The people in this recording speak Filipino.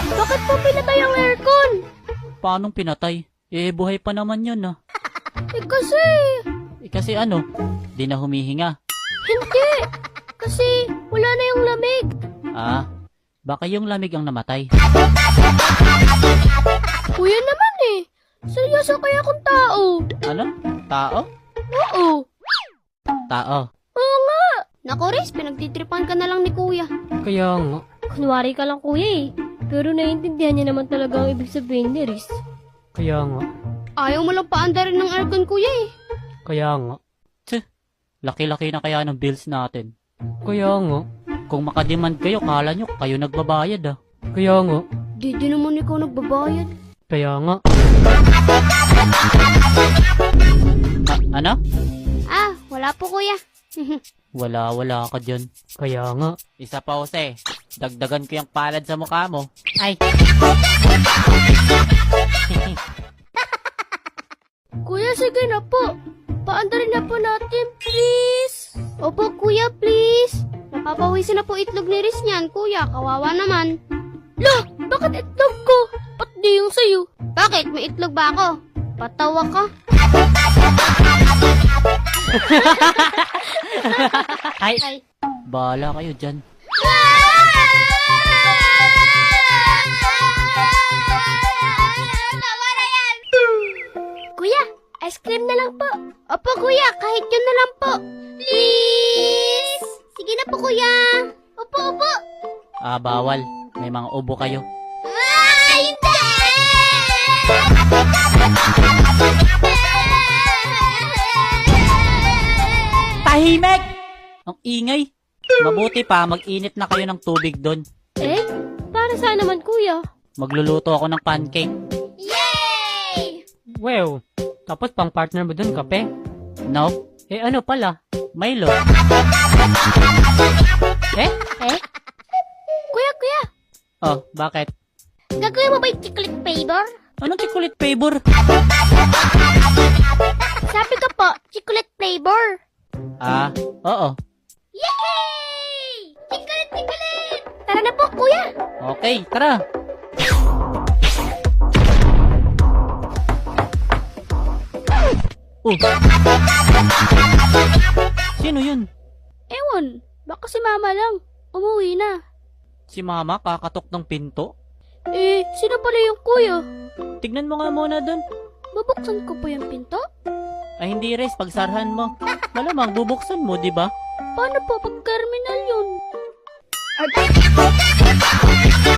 Bakit po pinatay ang aircon? Paanong pinatay? Eh, buhay pa naman yun ah. Kasi... Eh, kasi ano? Di na humihinga. Hindi! Kasi wala na yung lamig. Ah, baka yung lamig ang namatay. Kuya naman eh. Seryoso kaya akong tao. Ano? Tao? Oo. Tao. Oo nga. Naku Riz, pinagtitripan ka na lang ni kuya. Kaya nga. Kunwari ka lang kuya eh. Pero naiintindihan niya naman talaga ang ibig sabihin ni Riz. Kaya nga. Ayaw mo lang paandarin ng aircon kuya eh. Kaya nga. Laki-laki na kaya ng bills natin. Kaya nga. Kung makademand kayo, kala nyo kayo nagbabayad ah. Kaya nga. Di naman ikaw nagbabayad. Kaya nga. Ano? Ah, wala po kuya. Wala ka dyan. Kaya nga. Isa pa Jose, dagdagan ko yung palad sa mukha mo. Ay! Kuya, sige na po. Paandarin na po natin, please. Opo, kuya, please. Napapawisin na po itlog ni Riz niyan, kuya. Kawawa naman. Lah, bakit itlog ko? Ba't di yung sayo? Bakit? May itlog ba ako? Patawa ka. Ay! Bahala kayo dyan. Tawa na yan! Kuya, ice cream na lang po. Opo, kuya, kahit yun na lang po. Please! Sige na po, kuya. Opo. Ah, bawal. May mga ubo kayo. Ah, hindi! Tahimik! Ang ingay. Mabuti pa, mag-init na kayo ng tubig doon. Eh, para saan naman, kuya? Magluluto ako ng pancake. Yay! Wow. Tapos pang partner mo dun, kape. No? Eh ano pala? Milo. Eh? Kuya, Oh, bakit? gagawin mo ba yung chocolate flavor? Anong chocolate flavor? Sabi ko po, chocolate flavor. Ah, oo. Yay! Chocolate! Tara na po, kuya. Okay, tara. Oh. Sino yun? Ewan, baka si mama lang. Umuwi na. Si mama kakatok ng pinto? Eh, sino pala yung kuya? Tignan mo nga muna dun. Babuksan ko po yung pinto? Ay hindi res, pagsarhan mo. Malamang bubuksan mo, di ba? Paano po pag terminal yun?